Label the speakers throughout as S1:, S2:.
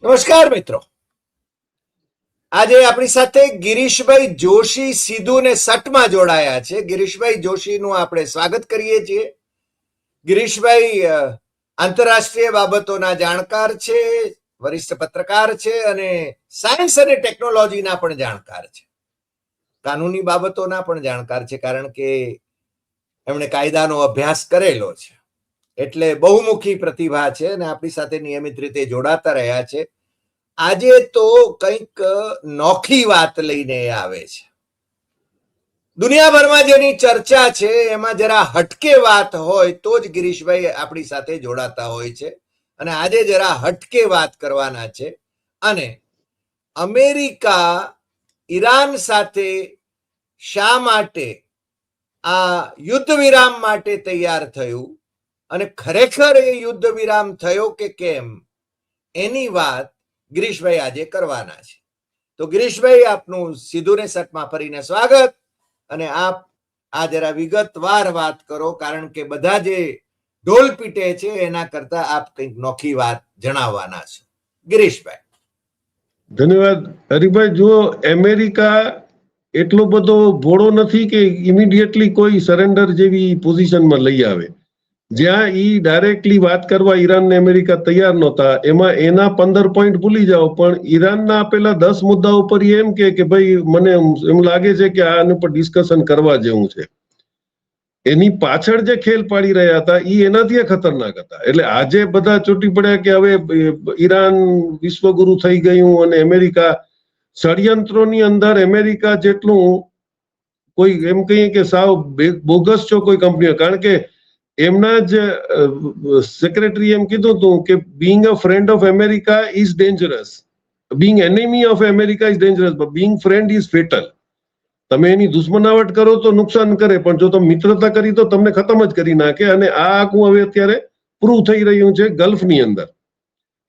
S1: નમસ્કાર મિત્રો, આજે આપણી સાથે ગિરીશભાઈ જોશી સીધું ને સટમાં જોડાયા છે. ગિરીશભાઈ જોશીનું આપણે સ્વાગત કરીએ છીએ. ગિરીશભાઈ આંતરરાષ્ટ્રીય બાબતોના જાણકાર છે, વરિષ્ઠ પત્રકાર છે અને સાયન્સ અને ટેકનોલોજીના પણ જાણકાર છે, કાનૂની બાબતોના પણ જાણકાર છે, કારણ કે એમણે કાયદાનો અભ્યાસ કરેલો છે, એટલે બહુમુખી પ્રતિભા છે અને આપણી સાથે નિયમિત રીતે જોડાતા રહ્યા છે. આજે તો કંઈક નોખી વાત લઈને આવે છે. દુનિયાભરમાં જેની ચર્ચા છે એમાં જરા હટકે વાત હોય તો જ ગિરીશભાઈ આપણી સાથે જોડાતા હોય છે, અને આજે જરા હટકે વાત કરવાના છે. અને અમેરિકા ઈરાન સાથે શા માટે આ યુદ્ધ વિરામ માટે તૈયાર થયું અને ખરેખર એ યુદ્ધ વિરામ થયો કે કેમ, એની વાત ગિરીશભાઈ આજે કરવાના છે. તો ગિરીશભાઈ, આપનું સીધું ને સટમાં ફરીને સ્વાગત. અને આપ આ જરા વિગતવાર વાત કરો, કારણ કે બધા જે ઢોલ પીટે છે એના કરતા આપ કંઈક નોખી વાત જણાવવાના છો. ગિરીશભાઈ.
S2: ધન્યવાદ હરિભાઈ. જુઓ, અમેરિકા એટલો બધો ભોળો નથી કે ઇમિડિયેટલી કોઈ સરેન્ડર જેવી પોઝિશનમાં લઈ આવે. જ્યાં ઈ ડાયરેક્ટલી વાત કરવા ઈરાન ને અમેરિકા તૈયાર નહોતા, એમાં એના 15 પોઈન્ટ ભૂલી જાઓ, પણ ઈરાનના આપેલા 10 મુદ્દાઓ પર એમ કે ભાઈ મને એમ લાગે છે કે આના પર ડિસ્કશન કરવા જેવું છે. એની પાછળ જે ખેલ પાડી રહ્યા હતા એ એનાથી ખતરનાક હતા. એટલે આજે બધા ચોટી પડ્યા કે હવે ઈરાન વિશ્વગુરુ થઈ ગયું અને અમેરિકા ષડયંત્રોની અંદર અમેરિકા જેટલું કોઈ એમ કહીએ કે સાવ બોગસ છો કોઈ કંપનીઓ, કારણ કે એમના જ સેક્રેટરી એમ કીધું હતું કે being a friend of America is dangerous, being enemy of America is dangerous, but being friend is fatal. તમે એની દુશ્મનાવટ કરો તો નુકસાન કરે, પણ જો તમે મિત્રતા કરી તો તમને ખતમ જ કરી નાખે. અને આ આખું હવે અત્યારે પ્રૂવ થઈ રહ્યું છે ગલ્ફની અંદર,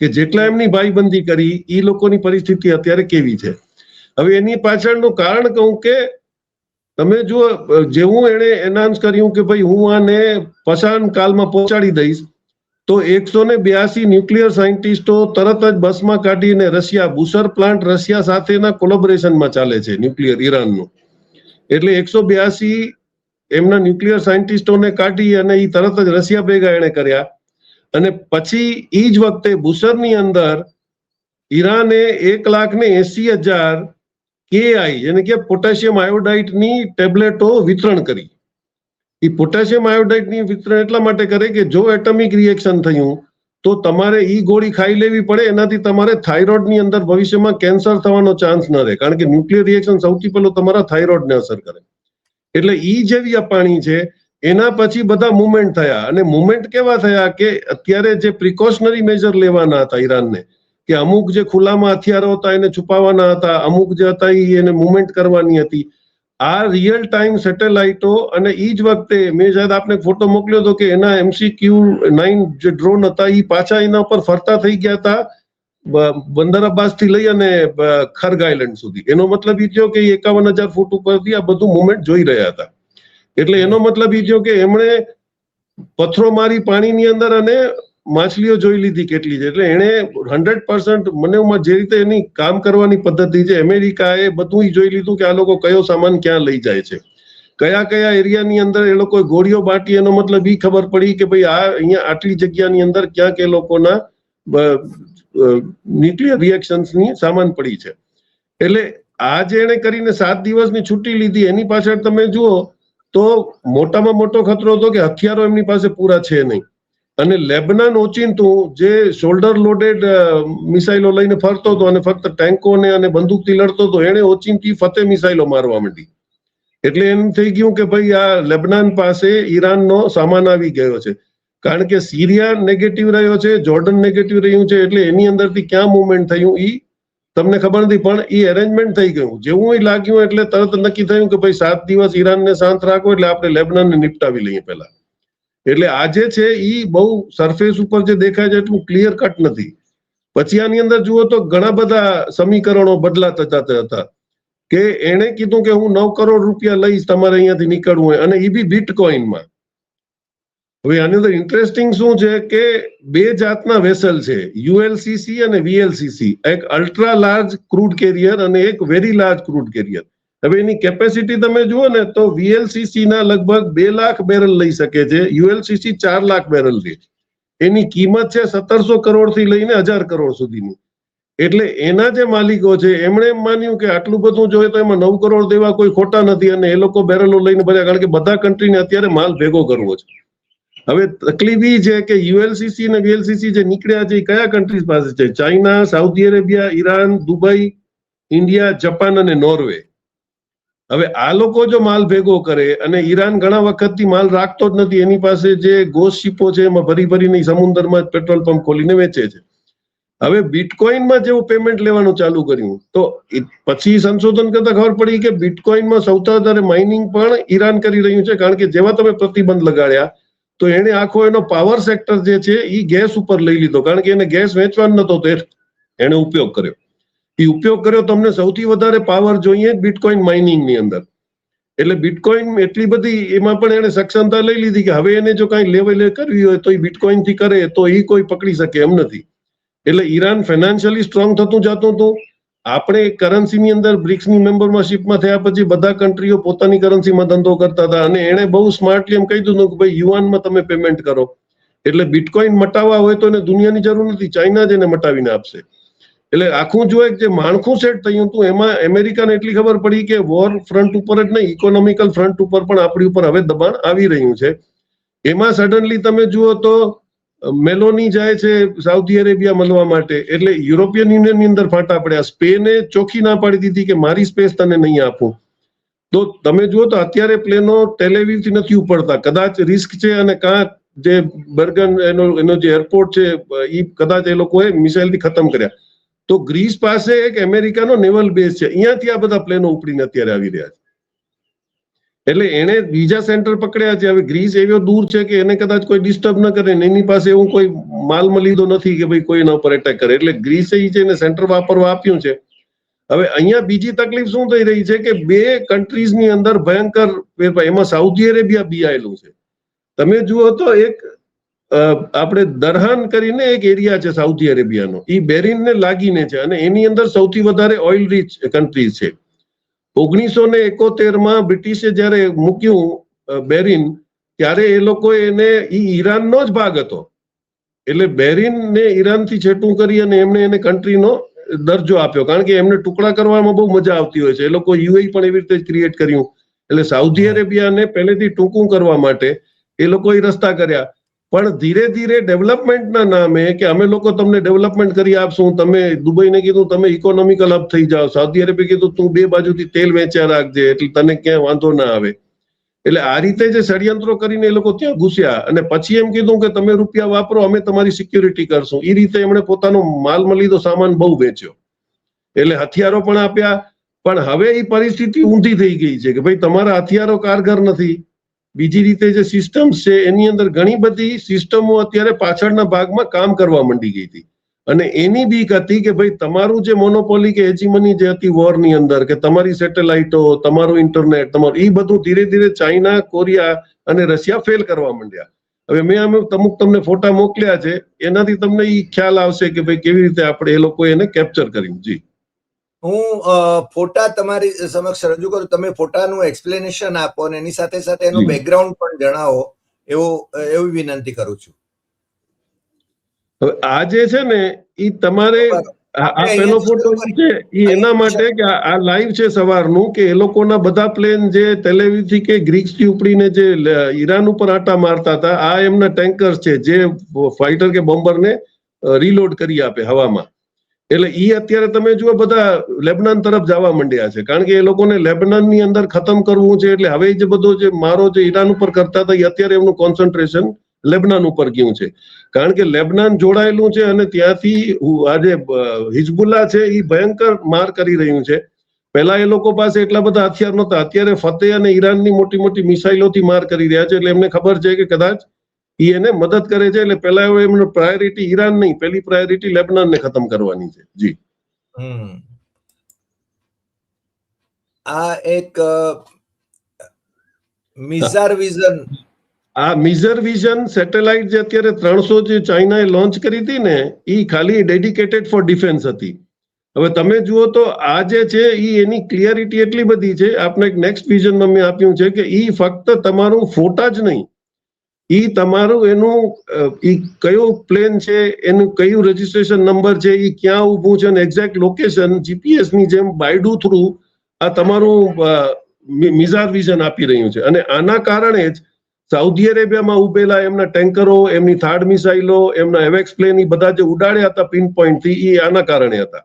S2: કે જેટલા એમની ભાઈબંધી કરી એ લોકોની પરિસ્થિતિ અત્યારે કેવી છે. હવે એની પાછળનું કારણ કહું કે તમે જુઓ, જેવું એને એનાઉન્સ કર્યું કે ભાઈ હું આને પસાન કાલમાં પહોંચાડી દઈશ, તો 182 ન્યુક્લિયર સાયન્ટિસ્ટો તરત જ બસમાં કાઢીને રશિયા, બુસર પ્લાન્ટ રશિયા સાથેના કોલેબોરેશનમાં ચાલે છે ન્યુક્લિયર ઈરાનનું, એટલે 182 એમના ન્યુક્લિયર સાયન્ટિસ્ટોને કાઢી અને એ તરત જ રશિયા ભેગા એને કર્યા. અને પછી એ જ વખતે બુસરની અંદર ઈરાને 1,80,000 કેઆઈ એટલે કે પોટેશિયમ આયોડાઇડની ટેબ્લેટો વિતરણ કરી. એ પોટેશિયમ આયોડાઇડની વિતરણ એટલા માટે કરે કે જો એટમિક રિએક્શન થયું તો તમારે ઈ ગોળી ખાઈ લેવી પડે, એનાથી તમારે થાઇરોઇડની અંદર ભવિષ્યમાં કેન્સર થવાનો ચાન્સ ન રહે, કારણ કે ન્યુક્લિયર રિએક્શન સૌથી પહેલું તમારા થાઇરોઇડને અસર કરે. એટલે ઈ જેવી આ પાણી છે. એના પછી બધા મુવમેન્ટ થયા, અને મુવમેન્ટ કેવા થયા કે અત્યારે જે પ્રિકોશનરી મેજર લેવાના હતા ઈરાનને, કે અમુક જે ખુલ્લામાં હથિયારો હતા એને છુપાવવાના હતા, અમુક જે હતા એને મુવમેન્ટ કરવાની હતી. આ રિયલ ટાઈમ સેટેલાઇટો, અને ઈ જ વખતે મેં શાયદ આપને ફોટો મોકલ્યો હતો કે એના MCQ-9 જે ડ્રોન હતા એ પાછા એના ઉપર ફરતા થઈ ગયા હતા બંદર અબ્બાસ થી લઈ અને ખર્ગ આઇલેન્ડ સુધી. એનો મતલબ એ થયો કે 51,000 ફૂટ ઉપરથી આ બધું મુવમેન્ટ જોઈ રહ્યા હતા. એટલે એનો મતલબ એ થયો કે એમણે પથ્થરો મારી પાણીની અંદર અને માછલીઓ જોઈ લીધી કેટલી છે. એટલે એને 100% મને જે રીતે એની કામ કરવાની પદ્ધતિ છે, અમેરિકાએ બધું જોઈ લીધું કે આ લોકો કયો સામાન ક્યાં લઈ જાય છે, કયા કયા એરિયાની અંદર એ લોકો ગોળીઓ બાટી. એનો મતલબ એ ખબર પડી કે ભાઈ આ અહીંયા આટલી જગ્યાની અંદર ક્યાંક એ લોકોના ન્યુક્લિયર રિએક્શન્સની સામાન પડી છે. એટલે આ જે એને કરીને 7 દિવસની છુટ્ટી લીધી, એની પાછળ તમે જુઓ તો મોટામાં મોટો ખતરો હતો કે હથિયારો એમની પાસે પૂરા છે નહીં. અને લેબનાન ઓચિંતું જે શોલ્ડર લોડેડ મિસાઇલો લઈને ફરતો હતો અને ફક્ત ટેન્કોને અને બંદૂકથી લડતો હતો, એને ઓચિંતી ફતેહ મિસાઇલો મારવા માંડી. એટલે એમ થઈ ગયું કે ભાઈ આ લેબનાન પાસે ઈરાનનો સામાન આવી ગયો છે, કારણ કે સિરિયા નેગેટિવ રહ્યો છે, જોર્ડન નેગેટિવ રહ્યું છે. એટલે એની અંદરથી ક્યાં મુવમેન્ટ થયું એ તમને ખબર નથી, પણ એ અરેન્જમેન્ટ થઈ ગયું. જેવું એ લાગ્યું એટલે તરત નક્કી થયું કે ભાઈ 7 દિવસ ઈરાનને શાંત રાખો, એટલે આપણે લેબનાનને નિપટાવી લઈએ પહેલા. એટલે આજે છે એ બહુ સરફેસ ઉપર જે દેખાય છે એટલું ક્લિયર કટ નથી. પછી આની અંદર જુઓ તો ઘણા બધા સમીકરણો બદલાતા જતા હતા, કે એને કીધું કે હું 9 કરોડ રૂપિયા લઈશ તમારે અહીંયાથી નીકળવું હોય, અને એ બી બિટકોઇનમાં. હવે આની અંદર ઇન્ટરેસ્ટિંગ શું છે કે બે જાતના વેસલ છે, યુએલસીસી અને વીએલસીસી, એક અલ્ટ્રા લાર્જ ક્રૂડ કેરિયર અને એક વેરી લાર્જ ક્રૂડ કેરિયર. હવે એની કેપેસિટી તમે જુઓ ને તો વીએલસીસી ના લગભગ 2 લાખ બેરલ લઈ શકે છે, યુએલસીસી 4 લાખ બેરલ લે. એની કિંમત છે 1700 કરોડ થી લઈને 1000 કરોડ સુધીની. એટલે એના જે માલિકો છે એમણે એમ માન્યું કે આટલું બધું જોઈએ તો એમાં 9 કરોડ દેવા કોઈ ખોટા નથી, અને એ લોકો બેરલો લઈને ભર્યા, કારણ કે બધા કન્ટ્રીને અત્યારે માલ ભેગો કરવો છે. હવે તકલીફ એ છે કે યુએલસીસી અને વીએલસીસી જે નીકળ્યા છે એ કયા કન્ટ્રીઝ પાસે છે? China, Saudi Arabia, Iran, Dubai, India, Japan અને નોર્વે. હવે આ લોકો જો માલ ભેગો કરે, અને ઈરાન ઘણા વખતથી માલ રાખતો જ નથી, એની પાસે જે ગોસ શિપો છે એમાં ભરી ભરીને સમુદ્રમાં જ પેટ્રોલ પંપ ખોલીને વેચે છે. હવે બિટકોઇનમાં જેવું પેમેન્ટ લેવાનું ચાલુ કર્યું તો પછી સંશોધન કરતા ખબર પડી કે બિટકોઇનમાં સૌથી વધારે માઇનિંગ પણ ઈરાન કરી રહ્યું છે, કારણ કે જેવા તમે પ્રતિબંધ લગાડ્યા તો એને આખો એનો પાવર સેક્ટર જે છે એ ગેસ ઉપર લઈ લીધો, કારણ કે એને ગેસ વેચવાનો નતો તો એને ઉપયોગ કર્યો. એ ઉપયોગ કર્યો, તમને સૌથી વધારે પાવર જોઈએ બિટકોઇન માઇનિંગ ની અંદર. એટલે બિટકોઇન એટલી બધી એમાં પણ એને સક્ષમતા લઈ લીધી કે હવે એને જો કઈ લેવલ કરવી હોય તો એ બિટકોઇન થી કરે તો એ કોઈ પકડી શકે એમ નથી. એટલે ઈરાન ફાઇનાન્શિયલી સ્ટ્રોંગ થતું જતું હતું. આપણે કરન્સીની અંદર બ્રિક્સની મેમ્બરશીપમાં થયા પછી બધા કન્ટ્રીઓ પોતાની કરન્સીમાં ધંધો કરતા હતા, અને એને બહુ સ્માર્ટલી એમ કહી દીધું કે ભાઈ યુઆનમાં તમે પેમેન્ટ કરો. એટલે બિટકોઇન મટાવવા હોય તો એને દુનિયાની જરૂર નથી, ચાઇના જ એને મટાવીને આપશે. એટલે આખું જો એક જે માળખું સેટ થયું હતું એમાં અમેરિકાને એટલી ખબર પડી કે વોર ફ્રન્ટ ઉપર જ નહીં, ઇકોનોમિકલ ફ્રન્ટ ઉપર પણ આપણી ઉપર હવે દબાણ આવી રહ્યું છે. એમાં સડનલી તમે જુઓ તો મેલોની જાય છે સાઉદી અરેબિયા મળવા માટે, એટલે યુરોપિયન યુનિયનની અંદર ફાટા પડ્યા. સ્પેને ચોખ્ખી ના પાડી દીધી કે મારી સ્પેસ તને નહીં આપું. તો તમે જુઓ તો અત્યારે પ્લેનો ટેલેવિવ થી નથી ઉપડતા, કદાચ રિસ્ક છે, અને કાં જે બર્ગન એનો જે એરપોર્ટ છે એ કદાચ એ લોકોએ મિસાઇલ થી ખતમ કર્યા. તો ગ્રીસ પાસે એક અમેરિકાનો નેવલ બેઝ છે, અહીંયાથી આ બધા પ્લેનો ઉપડીને અત્યારે આવી રહ્યા છે. એટલે એને બીજા સેન્ટર પકડ્યા છે. હવે ગ્રીસ એવો દૂર છે કે એને કદાચ કોઈ ડિસ્ટર્બ ન કરે, એની પાસે એવું કોઈ માલ લીધો નથી કે ભાઈ કોઈ એના ઉપર એટેક કરે, એટલે ગ્રીસે છે એને સેન્ટર વાપરવા આપ્યું છે. હવે અહીંયા બીજી તકલીફ શું થઈ રહી છે કે બે કન્ટ્રીઝની અંદર ભયંકર ફેરફાર, એમાં સાઉદી અરેબિયા બિયાયેલું છે. તમે જુઓ તો એક આપણે દરહાન કરીને એક એરિયા છે સાઉદી અરેબિયાનો, એ બેરિનને લાગીને છે, અને એની અંદર સૌથી વધારે ઓઇલ રીચ કન્ટ્રીઝ છે. 1971માં બ્રિટિશે જયારે મૂક્યું બેરિન, ત્યારે એ લોકો એને ઈરાનનો જ ભાગ હતો, એટલે બેરિનને ઈરાનથી છેટું કરી અને એમણે એને કન્ટ્રીનો દરજ્જો આપ્યો, કારણ કે એમને ટુકડા કરવામાં બહુ મજા આવતી હોય છે. એ લોકો યુએઈ પણ એવી રીતે ક્રિએટ કર્યું. એટલે સાઉદી અરેબિયાને પહેલેથી ટૂંકું કરવા માટે એ લોકોએ રસ્તા કર્યા. પણ ધીરે ધીરે ડેવલપમેન્ટના નામે કે અમે લોકો તમને ડેવલપમેન્ટ કરી આપશું, તમે દુબઈને કીધું તમે ઇકોનોમિકલ હબ થઈ જાઓ, સાઉદી અરેબિયા કીધું તું બે બાજુથી તેલ વેચ્યા રાખજે એટલે તને ક્યાંય વાંધો ના આવે. એટલે આ રીતે જે ષડયંત્રો કરીને એ લોકો ત્યાં ઘૂસ્યા, અને પછી એમ કીધું કે તમે રૂપિયા વાપરો, અમે તમારી સિક્યુરિટી કરશું. એ રીતે એમણે પોતાનો માલ લીધો, સામાન બહુ વેચ્યો, એટલે હથિયારો પણ આપ્યા. પણ હવે એ પરિસ્થિતિ ઊંધી થઈ ગઈ છે કે ભાઈ તમારા હથિયારો કારગર નથી. બીજી રીતે જે સિસ્ટમ્સ છે એની અંદર ઘણી બધી સિસ્ટમો અત્યારે પાછળના ભાગમાં કામ કરવા માંડી ગઈ હતી, અને એની બીક હતી કે ભાઈ તમારું જે મોનોપોલી કે હેજીમની જે હતી વોરની અંદર, કે તમારી સેટેલાઇટો, તમારું ઇન્ટરનેટ, તમારું એ બધું ધીરે ધીરે ચાઇના, કોરિયા અને રશિયા ફેલ કરવા માંડ્યા. હવે મેં અમુક તમને ફોટા મોકલ્યા છે, એનાથી તમને એ ખ્યાલ આવશે કે ભાઈ કેવી રીતે આપણે એ લોકો એને કેપ્ચર કર્યું. જી,
S1: હું ફોટા તમારી સમક્ષ રજૂ કરું, તમે ફોટાનું એક્સપ્લેનેશન આપો અને એની સાથે સાથે એનું બેકગ્રાઉન્ડ પણ જણાવો, એવી વિનંતી કરું છું.
S2: હવે આ જે છે ને એ તમારે આ પેલો ફોટો છે એ એના માટે કે આ લાઈવ છે સવારનું, કે એ લોકોના બધા પ્લેન જે તેલેવિવ થી કે ગ્રીસ થી ઉપડીને જે ઈરાન ઉપર આટા મારતા હતા, આ એમના ટેન્કર્સ છે જે ફાઇટર કે બોમ્બરને રીલોડ કરી આપે હવામાં. એટલે ઈ અત્યારે તમે જુઓ બધા લેબનાન તરફ જવા માંડ્યા છે, કારણ કે એ લોકોને લેબનાનની અંદર ખતમ કરવું છે. એટલે હવે જે બધો જે મારો જે ઈરાન ઉપર કરતા હતા એ અત્યારે એમનું કોન્સન્ટ્રેશન લેબનાન ઉપર ગયું છે, કારણ કે લેબનાન જોડાયેલું છે, અને ત્યાંથી આજે હિઝબુલ્લા છે એ ભયંકર માર કરી રહ્યું છે. પહેલા એ લોકો પાસે એટલા બધા હથિયાર નહોતા, અત્યારે ફતેહ અને ઈરાનની મોટી મોટી મિસાઇલોથી માર કરી રહ્યા છે. એટલે એમને ખબર છે કે કદાચ એને મદદ કરે છે, એટલે પહેલા એમનું પ્રાયોરિટી ઈરાન નહીં, પહેલી પ્રાયોરિટી લેબનાનને ખતમ કરવાની છે. જી,
S1: આ એક મિઝાર વિઝન
S2: આ મિઝર વિઝન સેટેલાઇટ જે અત્યારે 300 જે ચાઇનાએ લોન્ચ કરી હતી ને એ ખાલી ડેડિકેટેડ ફોર ડિફેન્સ હતી. હવે તમે જુઓ તો આ જે છે એની ક્લિયરિટી એટલી બધી છે. આપને એક નેક્સ્ટ વિઝનમાં મેં આપ્યું છે કે એ ફક્ત તમારું ફોટા જ નહીં, એ તમારું એનું કયું પ્લેન છે, એનું કયું રજીસ્ટ્રેશન નંબર છે, એ ક્યાં ઊભું છે અને એક્ઝેક્ટ લોકેશન જીપીએસ ની જેમ બાયડુ થ્રુ આ તમારું મિઝાર વિઝન આપી રહ્યું છે. અને આના કારણે જ સાઉદી અરેબિયામાં ઉભેલા એમના ટેન્કરો, એમની થાર્ડ મિસાઇલો, એમના એવેક્સ પ્લેન બધા જે ઉડાડ્યા હતા પિન પોઈન્ટ થી, એ આના કારણે હતા.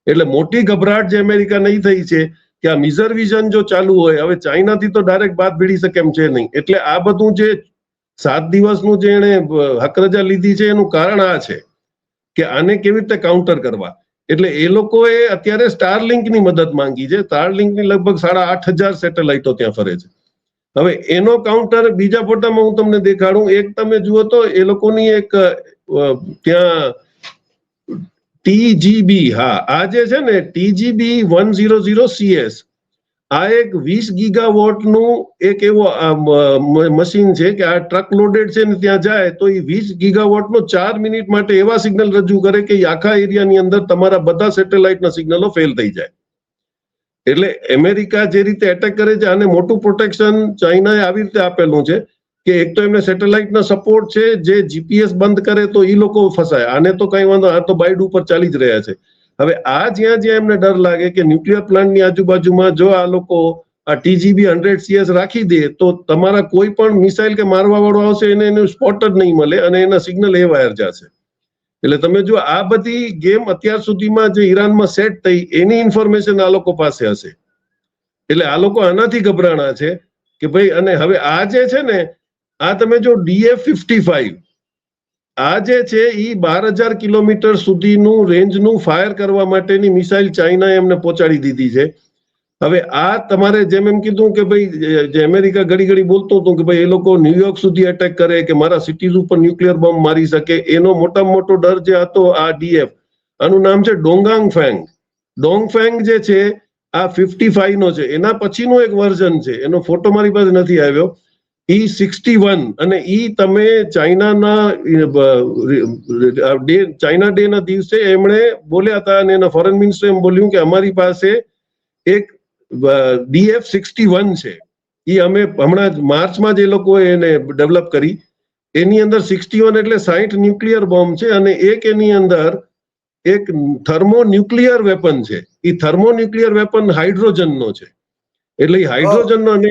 S2: એટલે મોટી ગભરાટ જે અમેરિકા નહીં થઈ છે કે આ મિઝર વિઝન જો ચાલુ હોય, હવે ચાઇનાથી તો ડાયરેક્ટ બાદ ભીડી શકે એમ છે નહીં. એટલે આ બધું જે 7 દિવસનું જે એને હકરજા લીધી છે એનું કારણ આ છે કે આને કેવી રીતે કાઉન્ટર કરવા. એટલે એ લોકોએ અત્યારે સ્ટારલિંકની મદદ માંગી છે. સ્ટારલિંકની લગભગ 8,500 સેટેલાઇટો ત્યાં ફરે છે. હવે એનો કાઉન્ટર બીજા ફોટામાં હું તમને દેખાડું. એક તમે જુઓ તો એ લોકોની એક ત્યાં TGB, હા આ જે છે ને TGB 100CS, આ એક 20 ગીગાવોટ નું એક એવો મશીન છે કે આ ટ્રક લોડેડ છે ને ત્યાં જાય તો એ 20 ગીગાવોટ નો 4 મિનિટ માટે એવા સિગ્નલ રજૂ કરે કે આખા એરિયાની અંદર તમારા બધા સેટેલાઇટના સિગ્નલો ફેલ થઈ જાય. એટલે અમેરિકા જે રીતે એટેક કરે છે આને મોટું પ્રોટેક્શન ચાઇનાએ આવી રીતે આપેલું છે કે એક તો એમને સેટેલાઇટનો સપોર્ટ છે, જે જીપીએસ બંધ કરે તો એ લોકો ફસાય. આને તો કઈ વાંધો, આ તો બાઇડ ઉપર ચાલી જ રહ્યા છે. હવે આ જ્યાં જ્યાં એમને ડર લાગે કે ન્યુક્લિયર પ્લાન્ટની આજુબાજુમાં જો આ લોકો આ TGB 100CS રાખી દે તો તમારા કોઈ પણ મિસાઇલ કે મારવા વાળો આવશે એને એનું સ્પોટ જ નહીં મળે અને એના સિગ્નલ એ વાયર જશે. એટલે તમે જો આ બધી ગેમ અત્યાર સુધીમાં જે ઈરાનમાં સેટ થઈ એની ઇન્ફોર્મેશન આ લોકો પાસે હશે. એટલે આ લોકો આનાથી ગભરાણા છે કે ભાઈ. અને હવે આ જે છે ને આ તમે જો DF-55 આ જે છે એ 12,000 કિલોમીટર સુધીનું રેન્જનું ફાયર કરવા માટેની મિસાઇલ ચાઇનાએ એમને પહોંચાડી દીધી છે. હવે આ તમારે જેમ એમ કીધું કે ભાઈ જે અમેરિકા ઘડી ઘડી બોલતું હતું કે ભાઈ એ લોકો ન્યુયોર્ક સુધી એટેક કરે કે મારા સિટીઝ ઉપર ન્યુક્લિયર બોમ્બ મારી શકે, એનો મોટામાં મોટો ડર જે હતો આ DF, આનું નામ છે ડોંગાંગ ફેંગ. ડોંગફેંગ જે છે આ 55 નો છે. એના પછીનું એક વર્ઝન છે, એનો ફોટો મારી પાસે નથી આવ્યો, E61. અને ઈ તમે ચાઇનાના ચાઇના ડે ના દિવસે એમણે બોલ્યા હતા અને એના ફોરેન મિનિસ્ટર એમ બોલ્યું કે અમારી પાસે એક DF-61 છે. એ અમે હમણાં માર્ચમાં જ એ લોકોએ એને ડેવલપ કરી. એની અંદર 61 એટલે 60 ન્યુક્લિયર બોમ્બ છે અને એક એની અંદર એક થર્મોન્યુક્લિયર વેપન છે. એ થર્મોન્યુક્લિયર વેપન હાઇડ્રોજનનો છે. એટલે હાઇડ્રોજનનો, અને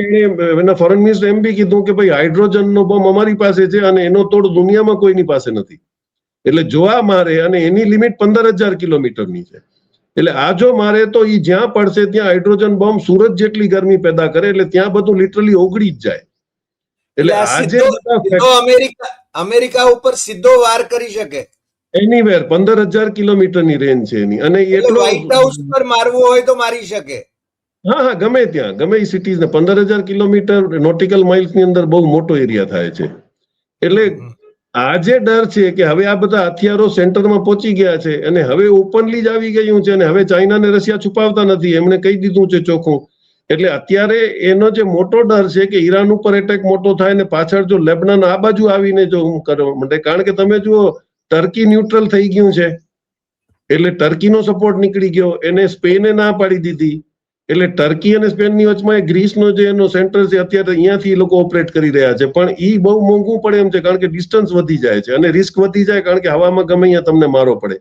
S2: એના ફોરેન મિનિસ્ટર એમ બી કીધું કે ભાઈ હાઇડ્રોજનનો બોમ્બ અમારી પાસે છે અને એનો તોડ દુનિયામાં કોઈની પાસે નથી. એટલે જોવા મારે, અને એની લિમિટ 15,000 કિલોમીટરની છે. એટલે આ જો મારે તો એ જ્યાં પડશે ત્યાં હાઇડ્રોજન બોમ્બ સુરત જેટલી ગરમી પેદા કરે, એટલે ત્યાં બધું લિટરલી ઓગળી જ જાય. એટલે
S1: આજે અમેરિકા ઉપર સીધો વાર કરી શકે
S2: એનીવેર. 15,000 કિલોમીટરની રેન્જ છે એની. અને એટલો
S1: વ્હાઇટ હાઉસ પર મારવું હોય તો મારી શકે.
S2: હા, ગમે ત્યાં, ગમે એ સિટીઝ ને 15,000 કિલોમીટર નોટિકલ માઇલ્સ ની અંદર બહુ મોટો એરિયા થાય છે. એટલે આ જે ડર છે કે હવે આ બધા હથિયારો સેન્ટરમાં પહોંચી ગયા છે અને હવે ઓપનલી જ આવી ગયું છે, અને હવે ચાઇના ને રશિયા છુપાવતા નથી, એમણે કહી દીધું છે ચોખ્ખું. એટલે અત્યારે એનો જે મોટો ડર છે કે ઈરાન ઉપર એટેક મોટો થાય ને પાછળ જો લેબનાન આ બાજુ આવીને જો કરવા માટે, કારણ કે તમે જુઓ ટર્કી ન્યુટ્રલ થઈ ગયું છે, એટલે ટર્કીનો સપોર્ટ નીકળી ગયો, એને સ્પેને ના પાડી દીધી. એટલે ટર્કી અને સ્પેનની વચમાં ગ્રીસનો જે એનો સેન્ટર છે અત્યારે અહીંયાથી લોકો ઓપરેટ કરી રહ્યા છે, પણ એ બહુ મોંઘું પડે એમ છે, કારણ કે ડિસ્ટન્સ વધી જાય છે અને રિસ્ક વધી જાય, કારણ કે હવામાં ગમે અહીંયા તમને મારો પડે.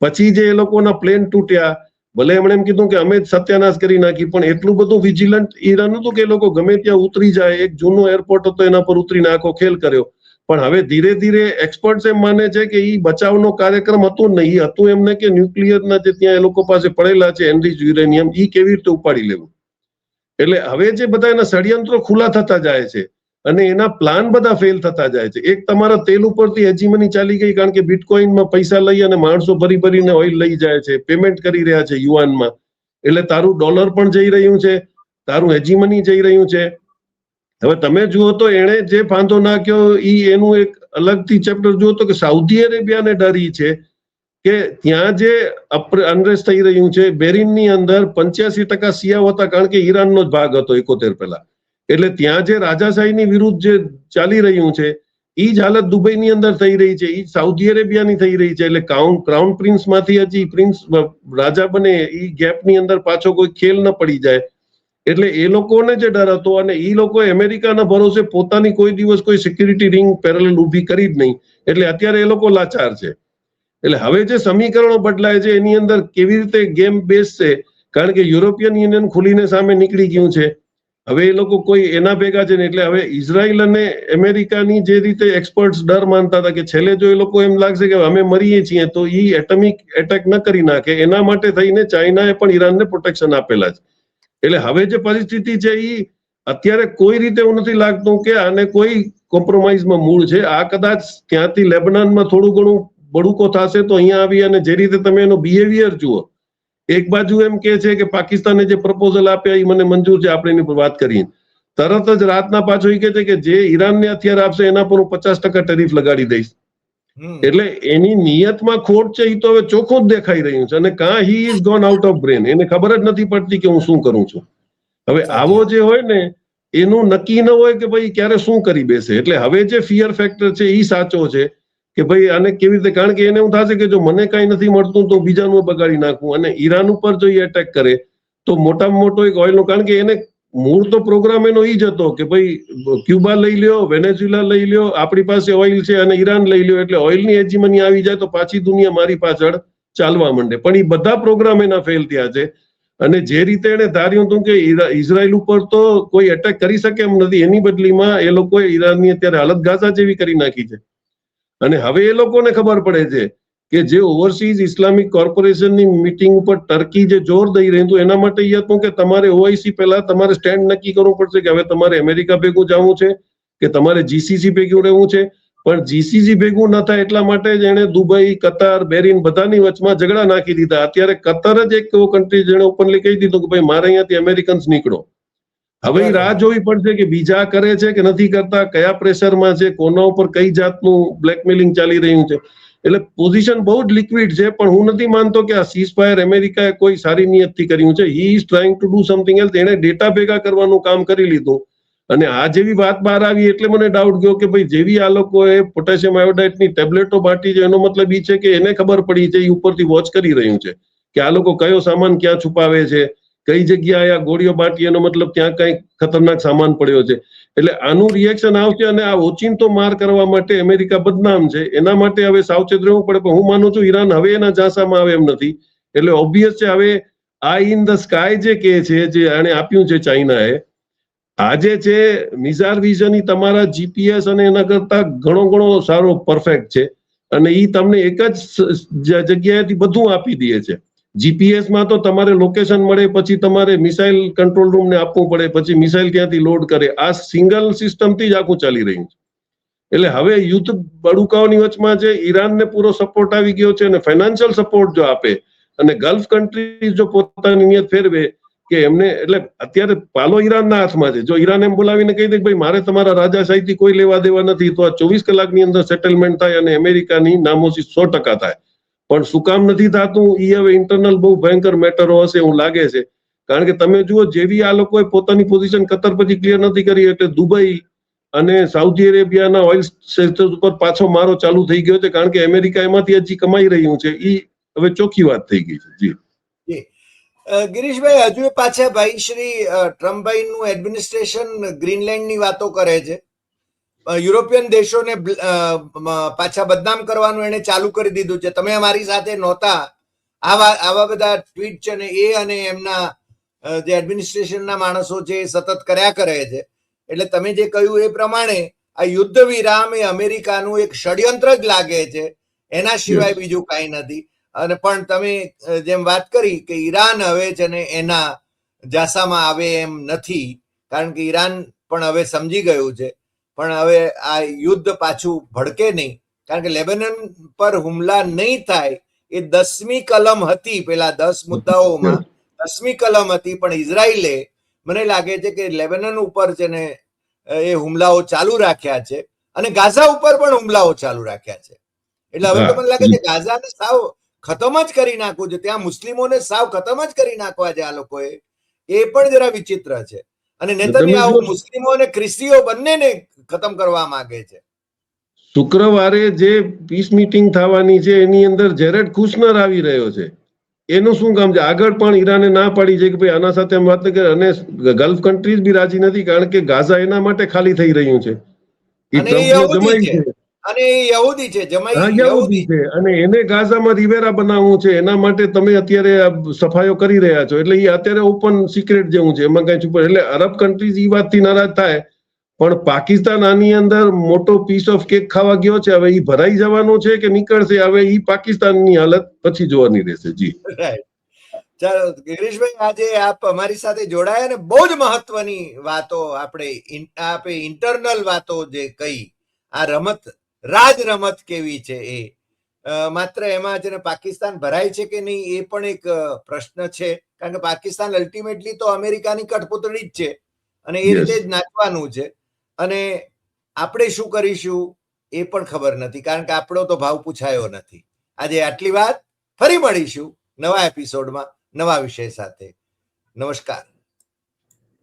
S2: પછી જે એ લોકોના પ્લેન તૂટ્યા, ભલે એમણે એમ કીધું કે અમે જ સત્યાનાશ કરી નાખી, પણ એટલું બધું વિજિલન્ટ ઈરાન હતું કે એ લોકો ગમે ત્યાં ઉતરી જાય. એક જૂનો એરપોર્ટ હતો એના પર ઉતરીને આખો ખેલ કર્યો. પણ હવે ધીરે ધીરે એક્સપર્ટ્સ એમ માને છે કે એ બચાવનો કાર્યક્રમ હતો ને, એ હતું એમને કે ન્યુક્લિયરના જે ત્યાં એ લોકો પાસે પડેલા છે એનરીચ યુરેનિયમ, એ કેવી રીતે ઉપાડી લેવું. એટલે હવે જે બધા એના ષડયંત્રો ખુલ્લા થતા જાય છે અને એના પ્લાન બધા ફેલ થતા જાય છે. એક તમારા તેલ ઉપરથી હેજીમની ચાલી ગઈ, કારણ કે બિટકોઇનમાં પૈસા લઈ અને માણસો ભરી ભરીને ઓઇલ લઈ જાય છે, પેમેન્ટ કરી રહ્યા છે યુઆનમાં. એટલે તારું ડોલર પણ જઈ રહ્યું છે, તારું હેજીમની જઈ રહ્યું છે. હવે તમે જુઓ તો એણે જે ફાંદો નાખ્યો એનું એક અલગથી ચેપ્ટર જુઓ તો કે સાઉદી અરેબિયાને ડરી છે કે ત્યાં જે અનરેસ્ટ થઈ રહ્યું છે, બેરિનની અંદર 85% શિયાઓ હતા, કારણ કે ઈરાનનો જ ભાગ હતો 71 પહેલા. એટલે ત્યાં જે રાજાશાહીની વિરુદ્ધ જે ચાલી રહ્યું છે એ જ હાલત દુબઈની અંદર થઈ રહી છે, એ જ સાઉદી અરેબિયાની થઈ રહી છે. એટલે ક્રાઉન પ્રિન્સ માંથી હજી પ્રિન્સ રાજા બને એ ગેપની અંદર પાછો કોઈ ખેલ ન પડી જાય. એટલે એ લોકોને જે ડર હતો, અને એ લોકો અમેરિકાના ભરોસે પોતાની કોઈ દિવસ કોઈ સિક્યુરિટી રિંગ પેરેલલ ઊભી કરી જ નહીં. એટલે અત્યારે એ લોકો લાચાર છે. એટલે હવે જે સમીકરણો બદલાય છે એની અંદર કેવી રીતે ગેમ બેસશે, કારણ કે યુરોપિયન યુનિયન ખુલીને સામે નીકળી ગયું છે. હવે એ લોકો કોઈ એના ભેગા છે ને, એટલે હવે ઇઝરાયલ અને અમેરિકાની જે રીતે એક્સપર્ટ્સ ડર માનતા હતા કે છેલ્લે જો એ લોકો એમ લાગશે કે અમે મરીએ છીએ તો એ એટમિક એટેક ન કરી નાખે, એના માટે થઈને ચાઇનાએ પણ ઈરાનને પ્રોટેક્શન આપેલા છે. એટલે હવે જે પરિસ્થિતિ છે એ અત્યારે કોઈ રીતે એવું નથી લાગતું કે આને કોઈ કોમ્પ્રોમાઇઝમાં મૂળ છે. આ કદાચ ત્યાંથી લેબનાનમાં થોડું ઘણું બડુકો થશે તો અહીંયા આવી, અને જે રીતે તમે એનો બિહેવિયર જુઓ, એક બાજુ એમ કે છે કે પાકિસ્તાને જે પ્રપોઝલ આપ્યા એ મને મંજૂર છે, આપણે એની પર વાત કરીએ. તરત જ રાતના પાછો એ કે છે કે જે ઈરાનને હથિયાર આપશે એના પર હું 50% ટેરિફ લગાડી દઈશ. એટલે એની નિયતમાં ખોટ છે એ તો હવે ચોખ્ખું જ દેખાઈ રહ્યું છે. અને કાં he is gone out of brain, એને ખબર જ નથી પડતી કે હું શું કરું છું. હવે આવો જે હોય ને એનું નક્કી ન હોય કે ભાઈ ક્યારે શું કરી બેસે. એટલે હવે જે ફિયર ફેક્ટર છે એ સાચો છે કે ભાઈ આને કેવી રીતે, કારણ કે એને એવું થશે કે જો મને કઈ નથી મળતું તો બીજાનું બગાડી નાખવું. અને ઈરાન ઉપર જો એ એટેક કરે તો મોટામાં મોટો એક ઓઇલનો, કારણ કે એને મૂળ તો પ્રોગ્રામ એનો ઈ જ હતો કે ભાઈ ક્યુબા લઈ લ્યો, વેનેઝુએલા લઈ લ્યો, આપણી પાસે ઓઇલ છે, અને ઈરાન લઈ લ્યો, એટલે ઓઇલની હેજીમની આવી જાય તો પાછી દુનિયા મારી પાછળ ચાલવા માંડે. પણ એ બધા પ્રોગ્રામ એના ફેલ થયા છે. અને જે રીતે એને ધાર્યું હતું કે ઇઝરાયલ ઉપર તો કોઈ એટેક કરી શકે એમ નથી, એની બદલીમાં એ લોકોએ ઈરાનની અત્યારે હાલત ગાઝા જેવી કરી નાખી છે. અને હવે એ લોકોને ખબર પડે છે કે જે ઓવરસીઝ ઇસ્લામિક કોર્પોરેશનની મીટિંગ ઉપર ટર્કી જે જોર દઈ રહ્યું હતું એના માટે એ હતું કે તમારે ઓઆઈસી પહેલા તમારે સ્ટેન્ડ નક્કી કરવું પડશે કે હવે તમારે અમેરિકા ભેગું જવું છે કે તમારે જીસીસી ભેગું રહેવું છે. પણ જીસીસી ભેગું ન થાય એટલા માટે જ એને દુબઈ, કતાર, બેરીન બધાની વચમાં ઝઘડા નાખી દીધા. અત્યારે કતાર જ એક એવો કન્ટ્રી જેને ઓપનલી કહી દીધું કે ભાઈ મારે અહીંયાથી અમેરિકન્સ નીકળો. હવે રાહ જોવી પડશે કે બીજા કરે છે કે નથી કરતા, કયા પ્રેશરમાં છે, કોના ઉપર કઈ જાતનું બ્લેકમેલિંગ ચાલી રહ્યું છે. એટલે પોઝિશન બહુ જ લિક્વિડ છે. પણ હું નથી માનતો કે આ સીઝફાયર અમેરિકાએ કોઈ સારી નિયતથી કર્યું છે. He is trying to do something else. એને ડેટા ભેગા કરવાનું કામ કરી લીધું. અને આ જેવી વાત બહાર આવી એટલે મને ડાઉટ ગયો કે ભાઈ જેવી આ લોકોએ પોટેશિયમ આયોડાઇડની ટેબ્લેટો બાંટી છે એનો મતલબ એ છે કે એને ખબર પડી છે, એ ઉપરથી વોચ કરી રહ્યું છે કે આ લોકો કયો સામાન ક્યાં છુપાવે છે, કઈ જગ્યાએ આ ગોળીઓ બાંટી, એનો મતલબ ત્યાં કઈ ખતરનાક સામાન પડ્યો છે. એટલે આનું રિએક્શન આવશે. અને આ ઓચિંતો માર કરવા માટે અમેરિકા બદનામ છે, એના માટે હવે સાવચેત રહેવું પડે. પણ હું માનું છું ઈરાન હવે એના ઝાંસામાં આવે એમ નથી. એટલે ઓબ્વિયસ છે હવે આ ઇન ધ સ્કાય જે કે છે, જે આને આપ્યું છે ચાઇનાએ, આજે છે નિઝાર વિઝન તમારા જીપીએસ અને એના કરતા ઘણો સારો પરફેક્ટ છે. અને એ તમને એક જ જગ્યાએથી બધું આપી દે છે. જીપીએસ માં તો તમારે લોકેશન મળે, પછી તમારે મિસાઇલ કંટ્રોલ રૂમ ને આપવું પડે, પછી મિસાઇલ ત્યાંથી લોડ કરે. આ સિંગલ સિસ્ટમ થી જ આખું ચાલી રહ્યું છે. એટલે હવે યુદ્ધ બડુકાઓની વચમાં છે, ઈરાનને પૂરો સપોર્ટ આવી ગયો છે. અને ફાઇનાન્શિયલ સપોર્ટ જો આપે અને ગલ્ફ કન્ટ્રીઝ જો પોતાની નિયત ફેરવે કે એમને, એટલે અત્યારે પાલો ઈરાનના હાથમાં છે. જો ઈરાન એમ બોલાવીને કહી દે કે ભાઈ મારે તમારા રાજાશાહીથી કોઈ લેવા દેવા નથી, તો આ 24 કલાકની અંદર સેટલમેન્ટ થાય અને અમેરિકાની નામોશી 100% થાય. પણ શું કામ નથી થતું એ હવે ઇન્ટરનલ બહુ ભયંકર મેટરો હશે એવું લાગે છે. કારણ કે તમે જુઓ જેવી આ લોકોએ પોતાની પોઝિશન કતર પછી ક્લિયર નથી કરી, એટલે દુબઈ અને સાઉદી અરેબિયાના ઓઇલ સેક્ટર ઉપર પાછો મારો ચાલુ થઈ ગયો છે. કારણ કે અમેરિકા એમાંથી હજી કમાઈ રહ્યું છે. એ હવે ચોખ્ખી વાત થઈ ગઈ છે. જી
S1: ગિરીશભાઈ, હજુ પાછા ભાઈ શ્રી ટ્રમ્પભાઈ નું એડમિનિસ્ટ્રેશન ગ્રીનલેન્ડની વાતો કરે છે. યુરોપિયન દેશોને પાછા બદનામ કરવાનું એને ચાલુ કરી દીધું છે. તમે અમારી સાથે નહોતા, આવા બધા ટ્વીટ છે ને એ અને એમના જે એડમિનિસ્ટ્રેશનના માણસો છે એ સતત કર્યા કરે છે. એટલે તમે જે કહ્યું એ પ્રમાણે આ યુદ્ધ વિરામ એ અમેરિકાનું એક ષડયંત્ર જ લાગે છે, એના સિવાય બીજું કાંઈ નથી. અને પણ તમે જેમ વાત કરી કે ઈરાન હવે છે ને એના જાસામાં આવે એમ નથી, કારણ કે ઈરાન પણ હવે સમજી ગયું છે. પણ હવે આ યુદ્ધ પાછું ભડકે નહીં, કારણ કે લેબનન પર હુમલા નહીં થાય એ 10મી કલમ હતી. પેલા 10 મુદ્દાઓમાં 10મી કલમ હતી. પણ ઇઝરાયલે મને લાગે છે કે લેબનન ઉપર છે ને એ હુમલાઓ ચાલુ રાખ્યા છે, અને ગાઝા ઉપર પણ હુમલાઓ ચાલુ રાખ્યા છે. એટલે હવે તો મને લાગે છે ગાઝાને સાવ ખતમ જ કરી નાખવું છે, ત્યાં મુસ્લિમોને સાવ ખતમ જ કરી નાખવા છે આ લોકોએ. એ પણ જરા વિચિત્ર છે. અને
S2: તમે
S1: નેતન્યાહુ
S2: જો
S1: મુસ્લિમો અને ખ્રિસ્તીઓ બંનેને ખતમ કરવા માંગે છે.
S2: શુક્રવારે જે પીસ મીટિંગ થવાની છે એની અંદર જેરેડ કુશનર આવી રહ્યો છે. એનું શું કામ છે? આગળ પણ ઈરાને ના પાડી છે કે ભાઈ આના સાથે વાત ન કરે, અને ગલ્ફ કન્ટ્રીઝ બી રાજી નથી, કારણ કે ગાઝા એના માટે ખાલી થઈ રહ્યું છે. એ
S1: અને એ
S2: ટ્રમ્પનો
S1: યહૂદી
S2: જમાઈ
S1: છે,
S2: છે.
S1: અને એ યહૂદી છે,
S2: હા,
S1: જમાઈ
S2: યહૂદી
S1: યહૂદી.
S2: છે, અને એને ગાઝામાં રિવેરા બનાવવું છે. એના માટે તમે અત્યારે આ સફાયો કરી રહ્યા છો, એટલે એ અત્યારે ઓપન સિક્રેટ જેવું છે, એમાં કઈ છુપા. એટલે અરબ કન્ટ્રીઝ એ વાતથી નારાજ થાય, પણ પાકિસ્તાન આની અંદર મોટો પીસ ઓફ કેક ખાવા ગયો છે. હવે એ ભરાઈ જવાનો છે કે નીકળશે, હવે એ પાકિસ્તાનની હાલત પછી જોવાની રહેશે. જી
S1: રાઈટ. ચાલો ગિરીશભાઈ, આજે આપ અમારી સાથે જોડાયા ને બહુ જ મહત્વની વાતો આપે ઇન્ટરનલ વાતો જે કહી, આ રમત રાજ રમત કેવી છે એ માત્ર એમાં જેને પાકિસ્તાન ભરાય છે કે નહીં એ પણ એક પ્રશ્ન છે, કારણ કે પાકિસ્તાન અલ્ટિમેટલી તો અમેરિકાની કઠપૂતળી જ છે અને એ રીતે જ નાચવાનું છે. અને આપણે શું કરીશું એ પણ ખબર નથી, કારણ કે આપણો તો ભાવ પૂછાયો નથી. આજે આટલી વાત. ફરી મળીશું નવા એપિસોડમાં નવા વિષય સાથે. નમસ્કાર.